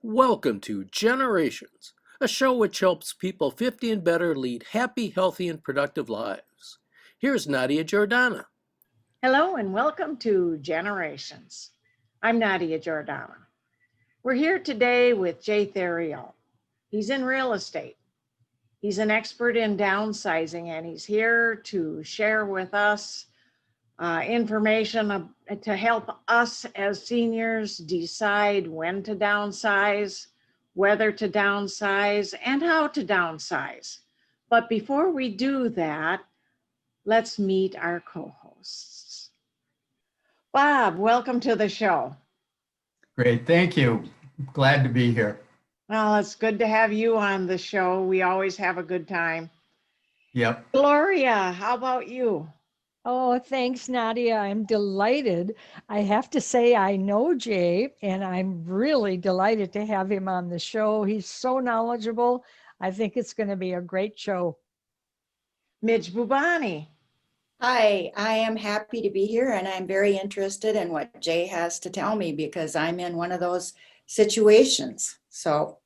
Welcome to Generations, a show which helps people 50 and better lead happy, healthy, and productive lives. Here's Nadia Jordana. Hello and welcome to Generations. I'm Nadia Jordana. We're here today with Jay Theriault. He's in real estate. He's an expert in downsizing, and he's here to share with us information to help us as seniors decide when to downsize, whether to downsize, and how to downsize. But before we do that, let's meet our co-hosts. Bob, welcome to the show. Great, thank you. Glad to be here. Well, it's good to have you on the show. We always have a good time. Yep. Gloria, how about you? Oh, thanks, Nadia. I'm delighted. I have to say, I know Jay, and I'm really delighted to have him on the show. He's so knowledgeable. I think it's going to be a great show. Midge Bubani. Hi, I am happy to be here, and I'm very interested in what Jay has to tell me because I'm in one of those situations. So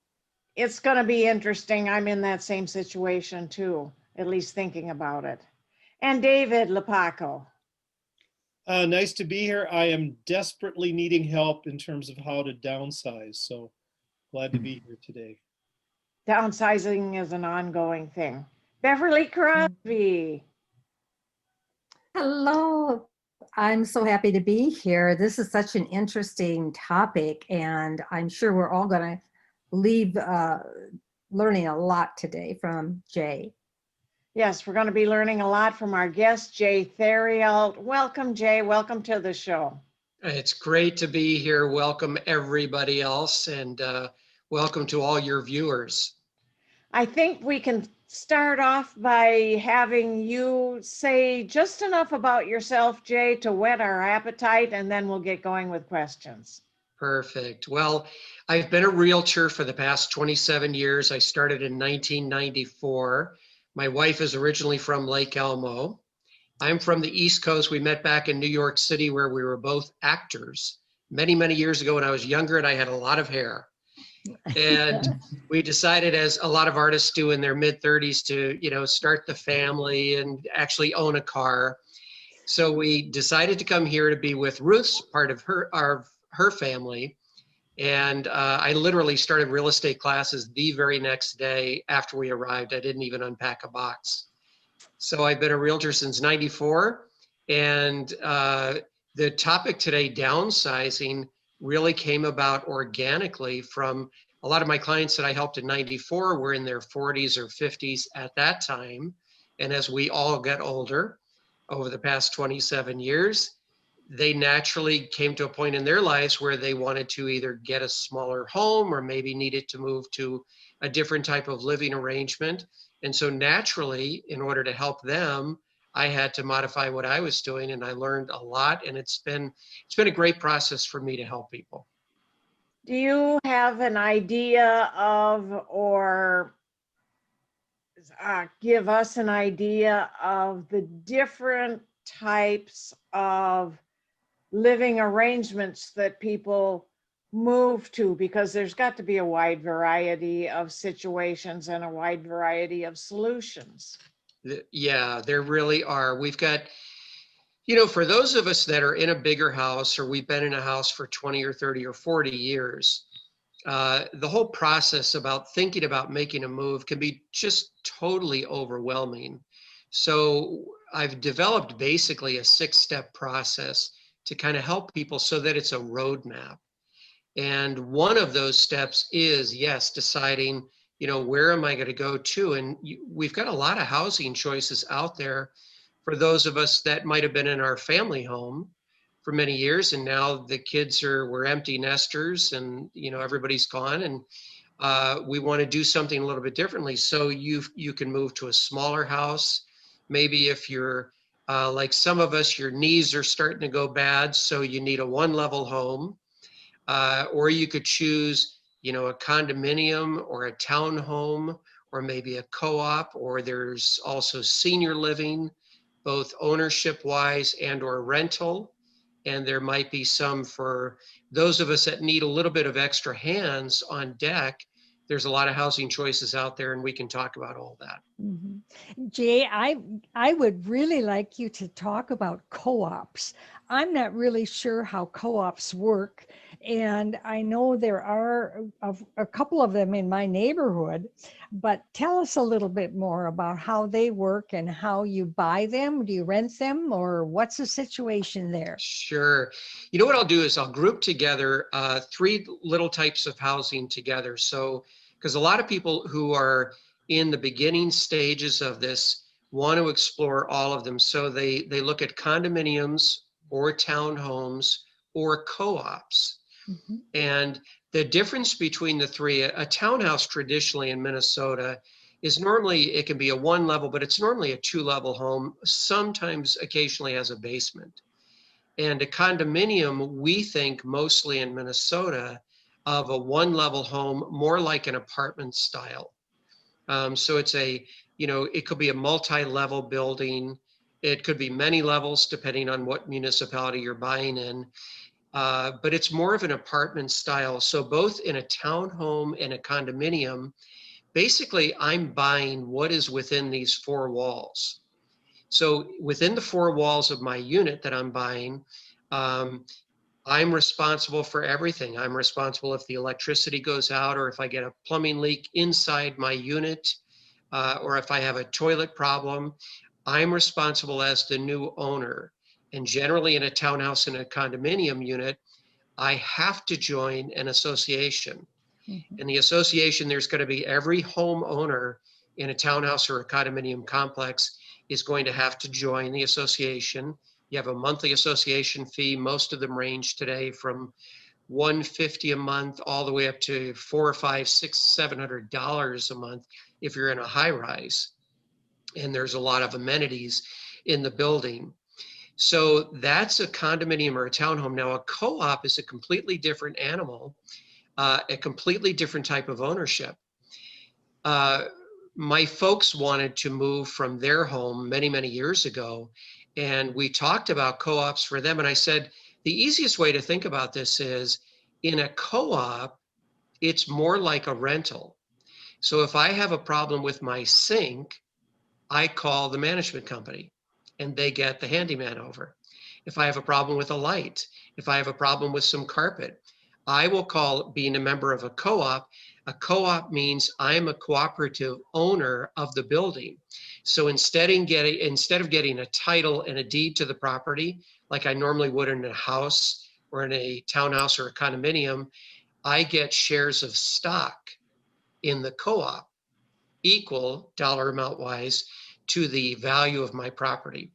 It's going to be interesting. I'm in that same situation too, at least thinking about it. And David Lepaco. Nice to be here. I am desperately needing help in terms of how to downsize. So glad to be here today. Downsizing is an ongoing thing. Beverly Crosby. Hello. I'm so happy to be here. This is such an interesting topic, and I'm sure we're all going to leave learning a lot today from Jay. Yes, we're going to be learning a lot from our guest, Jay Theriault. Welcome, Jay. Welcome to the show. It's great to be here. Welcome everybody else, and welcome to all your viewers. I think we can start off by having you say just enough about yourself, Jay, to whet our appetite, and then we'll get going with questions. Perfect. Well, I've been a realtor for the past 27 years. I started in 1994. My wife is originally from Lake Elmo. I'm from the East Coast. We met back in New York City where we were both actors many, many years ago when I was younger and I had a lot of hair. And we decided, as a lot of artists do in their mid-30s, to, start the family and actually own a car. So we decided to come here to be with Ruth's part of her family. And I literally started real estate classes the very next day after we arrived. I didn't even unpack a box. So I've been a realtor since '94. And the topic today, downsizing, really came about organically from a lot of my clients that I helped in '94 were in their 40s or 50s at that time. And as we all get older over the past 27 years, they naturally came to a point in their lives where they wanted to either get a smaller home or maybe needed to move to a different type of living arrangement. And so naturally, in order to help them, I had to modify what I was doing, and I learned a lot, and it's been a great process for me to help people. Do you have an idea of, or give us an idea of the different types of living arrangements that people move to? Because there's got to be a wide variety of situations and a wide variety of solutions. Yeah, there really are. We've got, for those of us that are in a bigger house or we've been in a house for 20 or 30 or 40 years, the whole process about thinking about making a move can be just totally overwhelming. So I've developed basically a 6-step process to kind of help people so that it's a roadmap. And one of those steps is, yes, deciding, where am I going to go to? And we've got a lot of housing choices out there for those of us that might have been in our family home for many years. And now the kids we're empty nesters and, everybody's gone. And we want to do something a little bit differently. So you can move to a smaller house. Maybe if you're like some of us, your knees are starting to go bad, so you need a 1-level home. Or you could choose, a condominium or a townhome, or maybe a co-op, or there's also senior living, both ownership wise and or rental. and there might be some for those of us that need a little bit of extra hands on deck. There's a lot of housing choices out there, and we can talk about all that. Mhm. Jay, I would really like you to talk about co-ops. I'm not really sure how co-ops work, and I know there are a couple of them in my neighborhood, but tell us a little bit more about how they work and how you buy them. Do you rent them, or what's the situation there? Sure. You know what I'll do is I'll group together three little types of housing together. So, because a lot of people who are in the beginning stages of this want to explore all of them. So they look at condominiums or townhomes or co-ops. Mhm. And the difference between the three, a townhouse traditionally in Minnesota is normally, it can be a one level, but it's normally a two level home, sometimes occasionally has a basement. And a condominium, we think mostly in Minnesota of a one level home, more like an apartment style. So it's it could be a multi-level building. It could be many levels depending on what municipality you're buying in. But it's more of an apartment style. So both in a townhome and a condominium, basically I'm buying what is within these four walls. So within the four walls of my unit that I'm buying, I'm responsible for everything. I'm responsible if the electricity goes out, or if I get a plumbing leak inside my unit, or if I have a toilet problem. I'm responsible as the new owner. And generally in a townhouse and a condominium unit, I have to join an association. Mhm. In the association, there's going to be every homeowner in a townhouse or a condominium complex is going to have to join the association. You have a monthly association fee. Most of them range today from $150 a month all the way up to $400 or $500, $600, $700 a month if you're in a high rise. And there's a lot of amenities in the building. So that's a condominium or a townhome. Now, a co-op is a completely different animal, a completely different type of ownership. My folks wanted to move from their home many, many years ago, and we talked about co-ops for them. And I said, the easiest way to think about this is in a co-op, it's more like a rental. So if I have a problem with my sink, I call the management company and they get the handyman over. If I have a problem with a light, if I have a problem with some carpet, I will call. Being a member of a co-op. A co-op means I'm a cooperative owner of the building. So instead of getting a title and a deed to the property, like I normally would in a house or in a townhouse or a condominium, I get shares of stock in the co-op, equal dollar amount wise to the value of my property.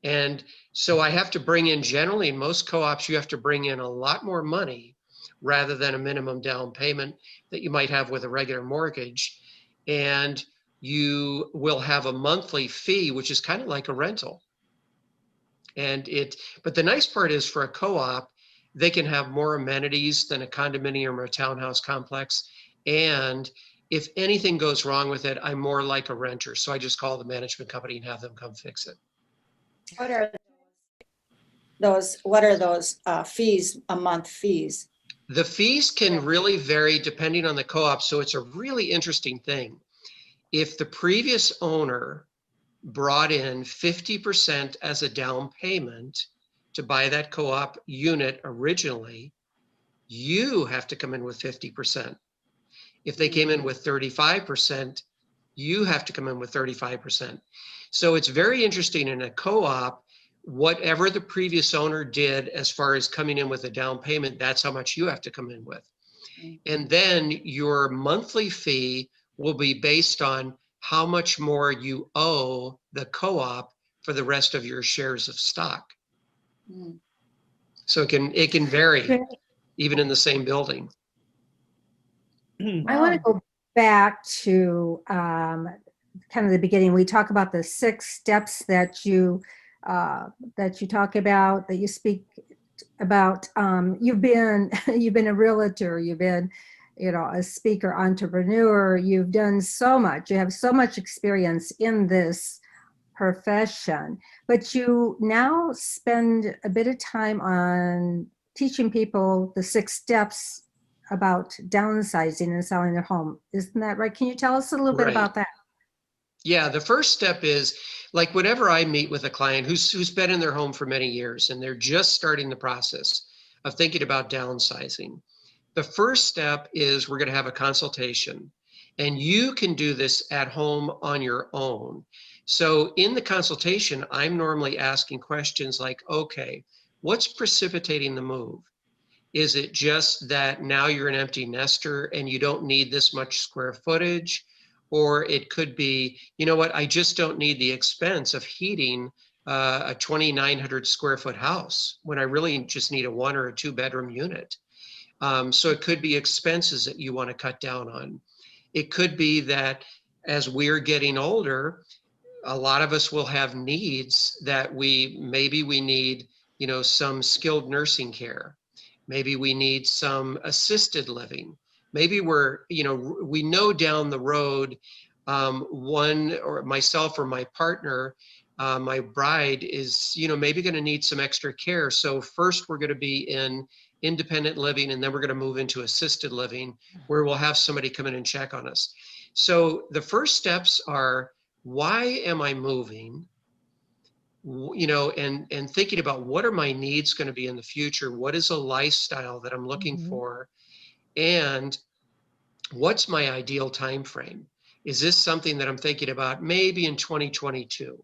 And so I have to bring in, generally in most co-ops, you have to bring in a lot more money rather than a minimum down payment that you might have with a regular mortgage. And you will have a monthly fee, which is kind of like a rental. But the nice part is for a co-op, they can have more amenities than a condominium or a townhouse complex. And if anything goes wrong with it, I'm more like a renter. So I just call the management company and have them come fix it. What are those fees, a month fees? The fees can really vary depending on the co-op. So it's a really interesting thing. If the previous owner brought in 50% as a down payment to buy that co-op unit originally, you have to come in with 50%. If they came in with 35%, you have to come in with 35%. So it's very interesting in a co-op, whatever the previous owner did as far as coming in with a down payment, that's how much you have to come in with. And then your monthly fee will be based on how much more you owe the co-op for the rest of your shares of stock. So it can vary even in the same building. I want to go back to kind of the beginning. We talk about the 6 steps that you talk about, that you speak about. You've been a realtor. You've been, a speaker, entrepreneur. You've done so much. You have so much experience in this profession, but you now spend a bit of time on teaching people the 6 steps about downsizing and selling their home. Isn't that right? Can you tell us a little bit Right. about that? Yeah, the first step is, like, whenever I meet with a client who's been in their home for many years and they're just starting the process of thinking about downsizing, the first step is we're going to have a consultation, and you can do this at home on your own. So in the consultation, I'm normally asking questions like, okay, what's precipitating the move? Is it just that now you're an empty nester and you don't need this much square footage? Or it could be, you know what, I just don't need the expense of heating a 2,900 square foot house when I really just need a 1 or a 2 bedroom unit. So it could be expenses that you want to cut down on. It could be that as we're getting older, a lot of us will have needs that maybe we need, some skilled nursing care. Maybe we need some assisted living. Maybe we know down the road, one or myself or my partner, my bride is, maybe going to need some extra care. So first we're going to be in independent living, and then we're going to move into assisted living where we'll have somebody come in and check on us. So the first steps are, why am I moving? And thinking about what are my needs going to be in the future? What is a lifestyle that I'm looking for? And what's my ideal time frame? Is this something that I'm thinking about maybe in 2022?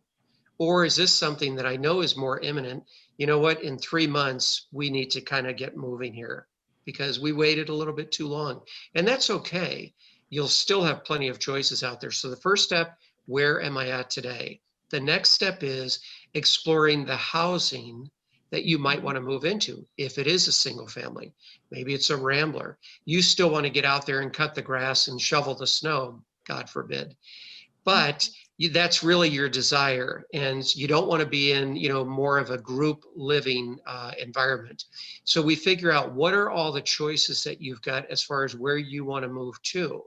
Or is this something that I know is more imminent? You know what, in 3 months, we need to kind of get moving here because we waited a little bit too long. And that's okay. You'll still have plenty of choices out there. So the first step, where am I at today? The next step is exploring the housing that you might want to move into. If it is a single family, maybe it's a rambler. You still want to get out there and cut the grass and shovel the snow, God forbid. But that's really your desire, and you don't want to be in, more of a group living environment. So we figure out what are all the choices that you've got as far as where you want to move to.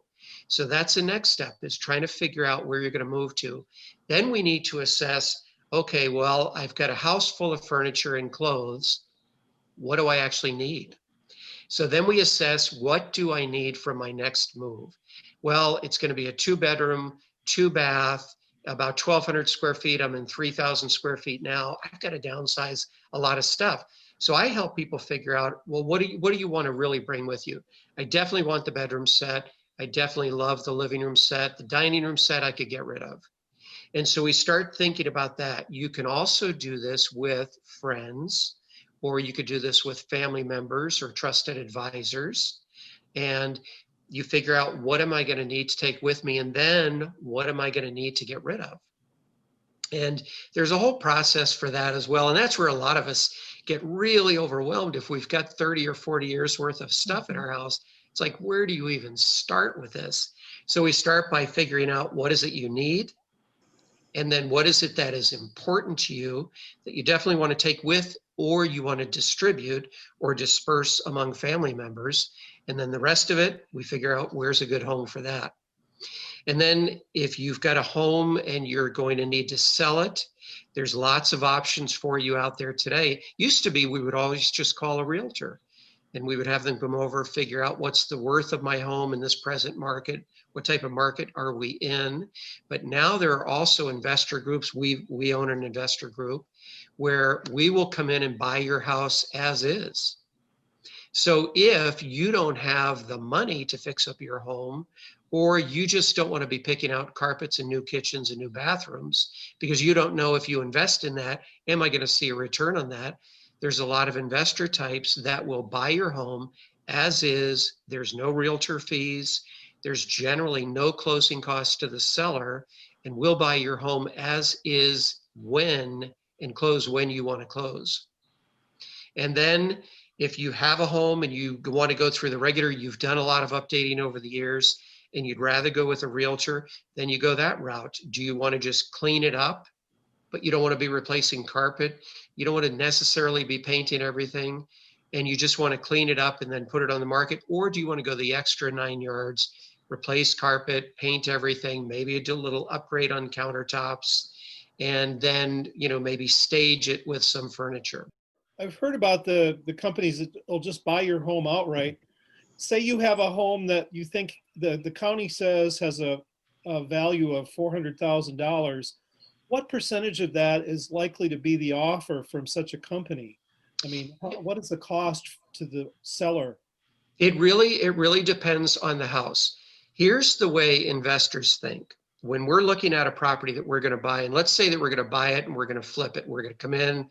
So that's the next step, is trying to figure out where you're going to move to. Then we need to assess, okay, well, I've got a house full of furniture and clothes. What do I actually need? So then we assess, what do I need for my next move? Well, it's going to be a 2 bedroom, 2 bath, about 1,200 square feet. I'm in 3,000 square feet now. I've got to downsize a lot of stuff. So I help people figure out, well, what do you want to really bring with you? I definitely want the bedroom set. I definitely love the living room set. The dining room set I could get rid of. And so we start thinking about that. You can also do this with friends, or you could do this with family members or trusted advisors. And you figure out, what am I going to need to take with me? And then what am I going to need to get rid of? And there's a whole process for that as well. And that's where a lot of us get really overwhelmed. If we've got 30 or 40 years worth of stuff in our house, it's like, where do you even start with this? So we start by figuring out, what is it you need? And then what is it that is important to you that you definitely want to take with, or you want to distribute or disperse among family members? And then the rest of it, we figure out where's a good home for that. And then if you've got a home and you're going to need to sell it, there's lots of options for you out there today. Used to be, we would always just call a realtor, and we would have them come over, figure out what's the worth of my home in this present market. What type of market are we in? But now there are also investor groups. We own an investor group where we will come in and buy your house as is. So if you don't have the money to fix up your home, or you just don't want to be picking out carpets and new kitchens and new bathrooms because you don't know, if you invest in that, am I going to see a return on that? There's a lot of investor types that will buy your home as is. There's no realtor fees. There's generally no closing costs to the seller, and we'll buy your home as is and close when you want to close. And then if you have a home and you want to go through the regular, you've done a lot of updating over the years and you'd rather go with a realtor, then you go that route. Do you want to just clean it up, but you don't want to be replacing carpet? You don't want to necessarily be painting everything, and you just want to clean it up and then put it on the market? Or do you want to go the extra 9 yards, replace carpet, paint everything, maybe do a little upgrade on countertops, and then, maybe stage it with some furniture. I've heard about the companies that will just buy your home outright. Say you have a home that you think the county says has a value of $400,000. What percentage of that is likely to be the offer from such a company? I mean, what is the cost to the seller? It really depends on the house. Here's the way investors think. When we're looking at a property that we're going to buy, and let's say that we're going to buy it and we're going to flip it, we're going to come in,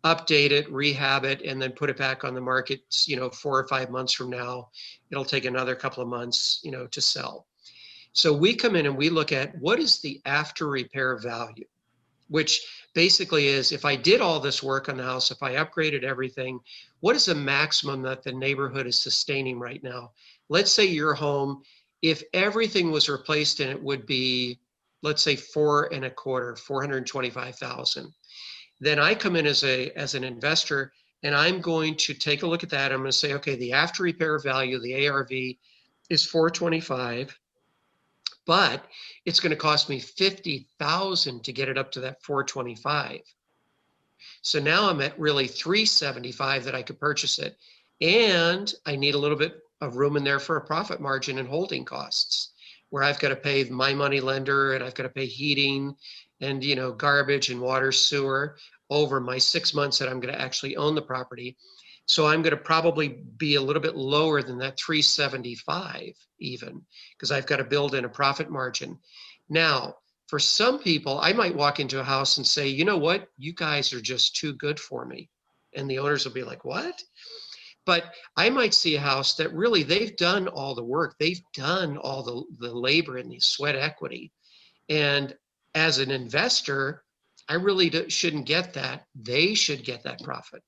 update it, rehab it, and then put it back on the market, 4 or 5 months from now. It'll take another couple of months, to sell. So we come in and we look at what is the after repair value, which basically is if I did all this work on the house, if I upgraded everything, what is the maximum that the neighborhood is sustaining right now? Let's say your home, if everything was replaced, and it would be, let's say 425,000. Then I come in as an investor, and I'm going to take a look at that. I'm going to say, okay, the after repair value, the ARV, is 425, but it's going to cost me 50,000 to get it up to that 425. So now I'm at really 375 that I could purchase it, and I need a little bit of room in there for a profit margin and holding costs, where I've got to pay my money lender, and I've got to pay heating and garbage and water, sewer over my 6 months that I'm going to actually own the property. So I'm going to probably be a little bit lower than that 375 even, because I've got to build in a profit margin. Now, for some people, I might walk into a house and say, you know what, you guys are just too good for me. And the owners will be like, what? But I might see a house that really they've done all the work. They've done all the labor and the sweat equity. And as an investor, I really shouldn't get that. They should get that profit.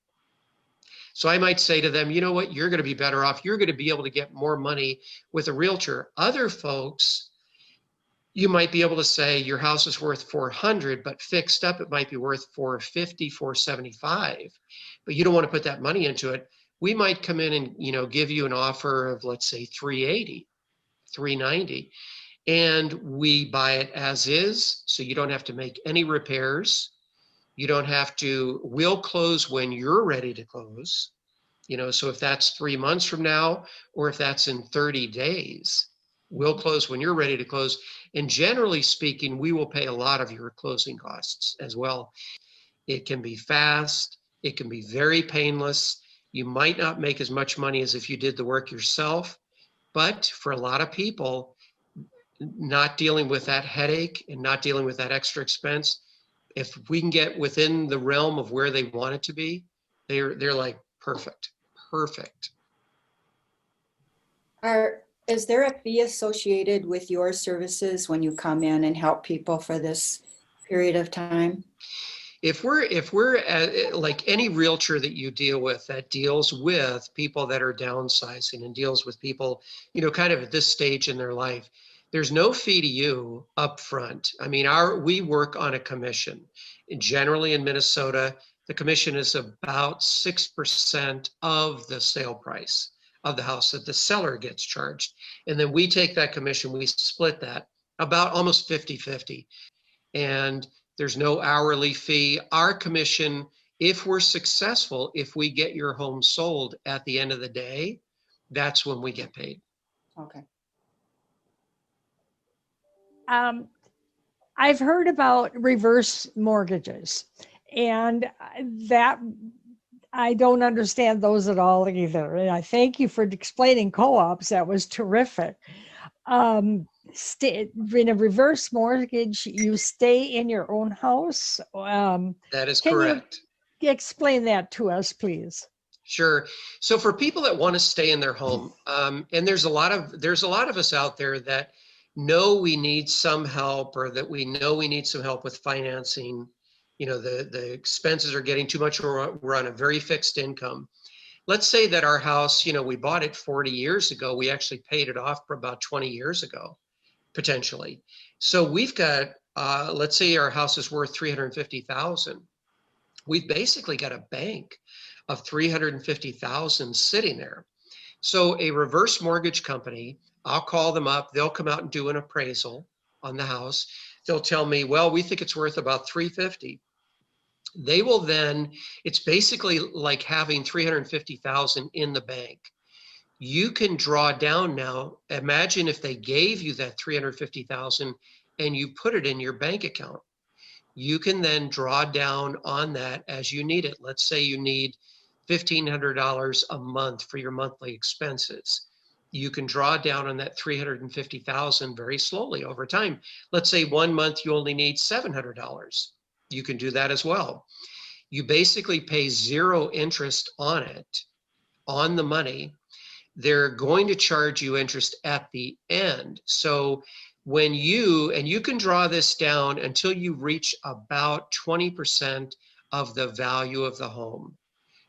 So I might say to them, you know what, you're going to be better off. You're going to be able to get more money with a realtor. Other folks, you might be able to say your house is worth 400, but fixed up, it might be worth 450, 475, but you don't want to put that money into it. We might come in and, give you an offer of, let's say 380, 390, and we buy it as is. So you don't have to make any repairs. You don't have to, we'll close when you're ready to close. So if that's 3 months from now, or if that's in 30 days, we'll close when you're ready to close. And generally speaking, we will pay a lot of your closing costs as well. It can be fast. It can be very painless. You might not make as much money as if you did the work yourself, but for a lot of people, not dealing with that headache and not dealing with that extra expense, if we can get within the realm of where they want it to be, they're like, perfect. Is there a fee associated with your services when you come in and help people for this period of time? If we're like any realtor that you deal with that deals with people that are downsizing and deals with people, kind of at this stage in their life, there's no fee to you up front. I mean, we work on a commission. Generally in Minnesota, the commission is about 6% of the sale price of the house that the seller gets charged. And then we take that commission, we split that about almost 50-50. And there's no hourly fee. Our commission, if we're successful, if we get your home sold at the end of the day, that's when we get paid. Okay. I've heard about reverse mortgages, and that I don't understand those at all either. And I thank you for explaining co-ops. That was terrific. In a reverse mortgage, you stay in your own house. That is correct. You explain that to us, please? Sure. So for people that want to stay in their home, and there's a lot of us out there that know we need some help, or that we know we need some help with financing. The expenses are getting too much, or we're on a very fixed income. Let's say that our house, we bought it 40 years ago. We actually paid it off for about 20 years ago, potentially. So we've got, let's say our house is worth $350,000. We've basically got a bank of $350,000 sitting there. So a reverse mortgage company, I'll call them up. They'll come out and do an appraisal on the house. they'll tell me, well, we think it's worth about 350. They will then, it's basically like having 350,000 in the bank. You can draw down now. Imagine if they gave you that 350,000 and you put it in your bank account. You can then draw down on that as you need it. Let's say you need $1,500 a month for your monthly expenses. You can draw down on that 350,000 very slowly over time. Let's say 1 month you only need $700. You can do that as well. You basically pay 0 interest on it, on the money. They're going to charge you interest at the end. So when you can draw this down until you reach about 20% of the value of the home.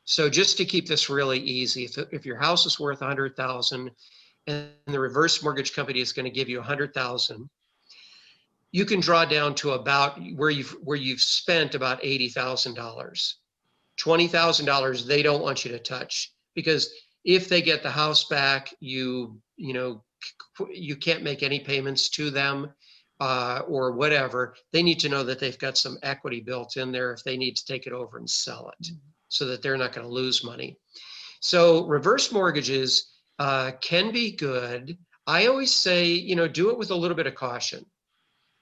So just to keep this really easy, if your house is worth 100,000 and the reverse mortgage company is going to give you 100,000, you can draw down to about where you've spent about $80,000. $20,000 they don't want you to touch, because if they get the house back, you can't make any payments to them or whatever. They need to know that they've got some equity built in there if they need to take it over and sell it, so that they're not going to lose money. So reverse mortgages can be good. I always say, do it with a little bit of caution.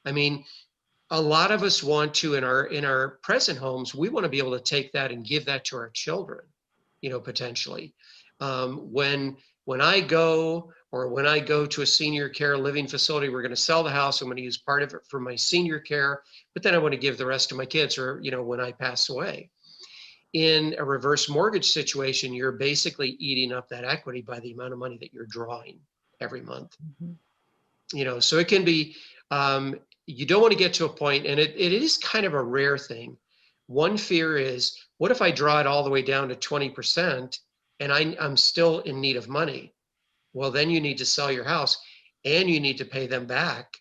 I mean, a lot of us want to, in our present homes, we want to be able to take that and give that to our children, potentially. When I go to a senior care living facility, we're going to sell the house. I'm going to use part of it for my senior care, but then I want to give the rest to my kids, or, when I pass away. In a reverse mortgage situation, you're basically eating up that equity by the amount of money that you're drawing every month. So it can be, you don't want to get to a point, and it is kind of a rare thing. One fear is, what if I draw it all the way down to 20% and I'm still in need of money? Well, then you need to sell your house and you need to pay them back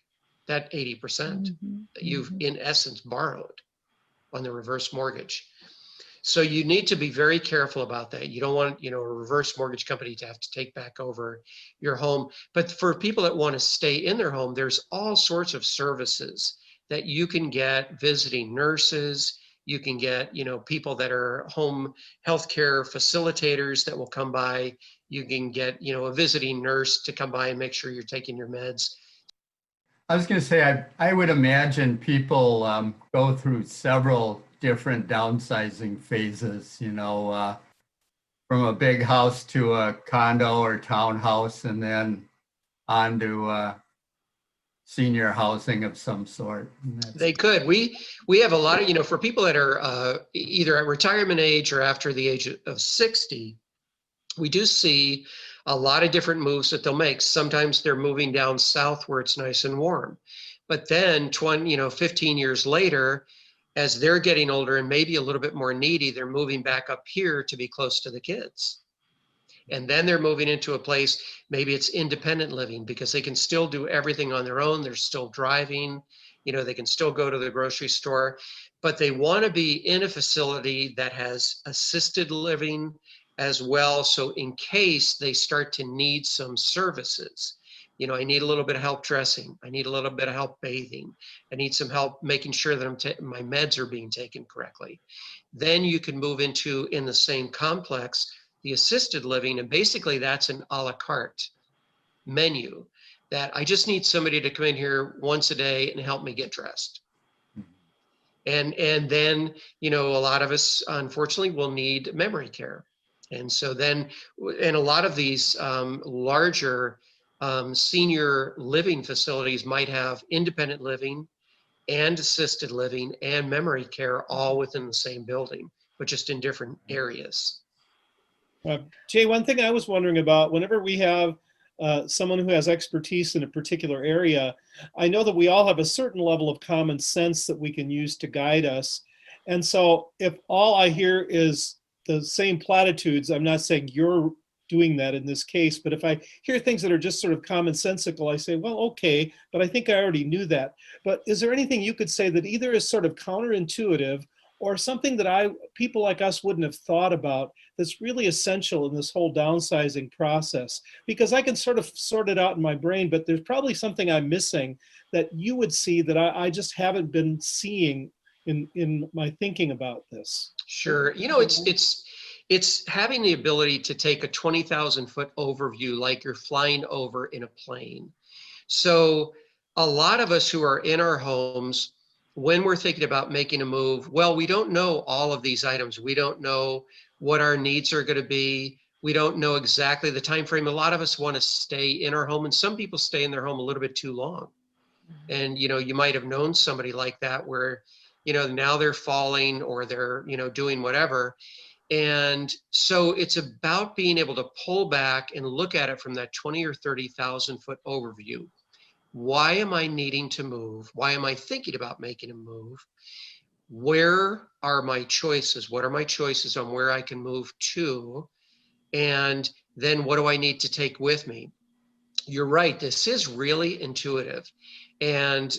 that 80% that you've in essence borrowed on the reverse mortgage. So you need to be very careful about that. You don't want, a reverse mortgage company to have to take back over your home. But for people that want to stay in their home, there's all sorts of services that you can get: visiting nurses. You can get, people that are home healthcare facilitators that will come by. You can get, a visiting nurse to come by and make sure you're taking your meds. I was going to say, I would imagine people go through several different downsizing phases, from a big house to a condo or townhouse, and then on to senior housing of some sort. They could. We have a lot of, for people that are either at retirement age or after the age of 60, we do see a lot of different moves that they'll make. Sometimes they're moving down south where it's nice and warm. But then 15 years later, as they're getting older and maybe a little bit more needy, they're moving back up here to be close to the kids. And then they're moving into a place, maybe it's independent living, because they can still do everything on their own. They're still driving, they can still go to the grocery store, but they want to be in a facility that has assisted living as well. So in case they start to need some services, I need a little bit of help dressing. I need a little bit of help bathing. I need some help making sure that my meds are being taken correctly. Then you can move into, in the same complex, the assisted living. And basically that's an a la carte menu that I just need somebody to come in here once a day and help me get dressed. And then, a lot of us, unfortunately, will need memory care. And so then, in a lot of these larger senior living facilities might have independent living and assisted living and memory care all within the same building, but just in different areas. Jay, one thing I was wondering about, whenever we have someone who has expertise in a particular area, I know that we all have a certain level of common sense that we can use to guide us. And so if all I hear is the same platitudes, I'm not saying you're doing that in this case, but if I hear things that are just sort of commonsensical, I say, well, okay, but I think I already knew that. But is there anything you could say that either is sort of counterintuitive or something that people like us wouldn't have thought about that's really essential in this whole downsizing process? Because I can sort of sort it out in my brain, but there's probably something I'm missing that you would see that I just haven't been seeing in my thinking about this. Sure. You know, it's having the ability to take a 20,000-foot overview like you're flying over in a plane. So a lot of us who are in our homes, when we're thinking about making a move, well, we don't know all of these items. We don't know what our needs are going to be. We don't know exactly the time frame. A lot of us want to stay in our home, and some people stay in their home a little bit too long. And, you know, you might have known somebody like that where, you know, now they're falling or they're, you know, doing whatever. And so it's about being able to pull back and look at it from that 20 or 30,000 foot overview. Why am I needing to move? Why am I thinking about making a move? Where are my choices? What are my choices on where I can move to? And then what do I need to take with me? You're right. This is really intuitive. And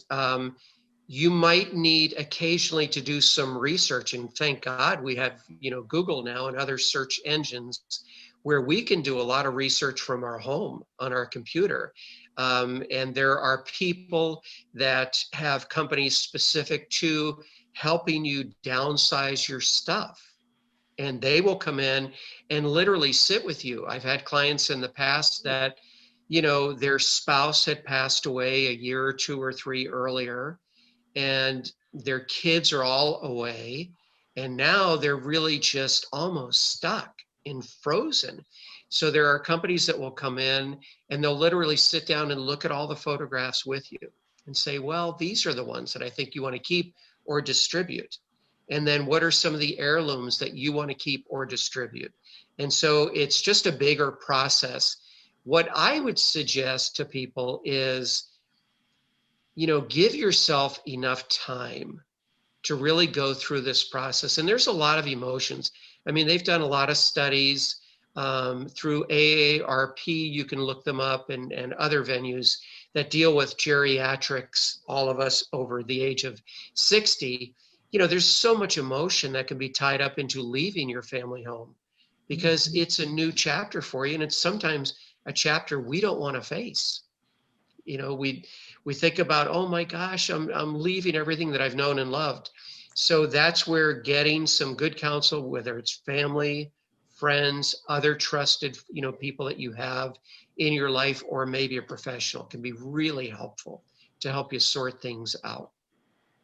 you might need occasionally to do some research. And thank God we have, you know, Google now and other search engines where we can do a lot of research from our home on our computer. And there are people that have companies specific to helping you downsize your stuff. And they will come in and literally sit with you. I've had clients in the past that, you know, their spouse had passed away a year or 2 or 3 earlier, and their kids are all away. And now they're really just almost stuck and frozen. So there are companies that will come in and they'll literally sit down and look at all the photographs with you and say, well, these are the ones that I think you want to keep or distribute. And then what are some of the heirlooms that you want to keep or distribute? And so it's just a bigger process. What I would suggest to people is, you know, give yourself enough time to really go through this process. And there's a lot of emotions. I mean, they've done a lot of studies through AARP. You can look them up, and other venues that deal with geriatrics, all of us over the age of 60. You know, there's so much emotion that can be tied up into leaving your family home because it's a new chapter for you. And it's sometimes a chapter we don't want to face. You know, we think about, oh my gosh, I'm leaving everything that I've known and loved. So that's where getting some good counsel, whether it's family, friends, other trusted, you know, people that you have in your life, or maybe a professional, can be really helpful to help you sort things out.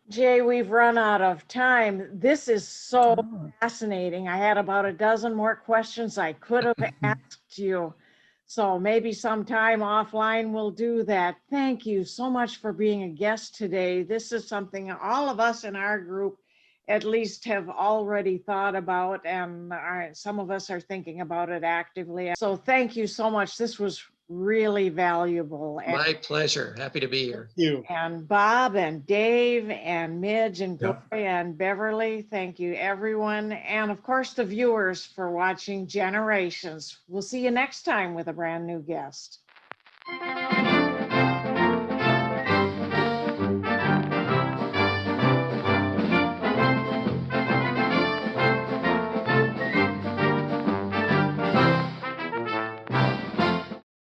Jay, we've run out of time. This is so Oh. fascinating. I had about a dozen more questions I could have asked you. So maybe sometime offline we'll do that. Thank you so much for being a guest today. This is something all of us in our group at least have already thought about, and some of us are thinking about it actively. So thank you so much. This was really valuable. My pleasure. Happy to be here. Thank you. And Bob and Dave and Midge and Yeah. Gloria and Beverly, thank you everyone. And of course the viewers for watching Generations. We'll see you next time with a brand new guest.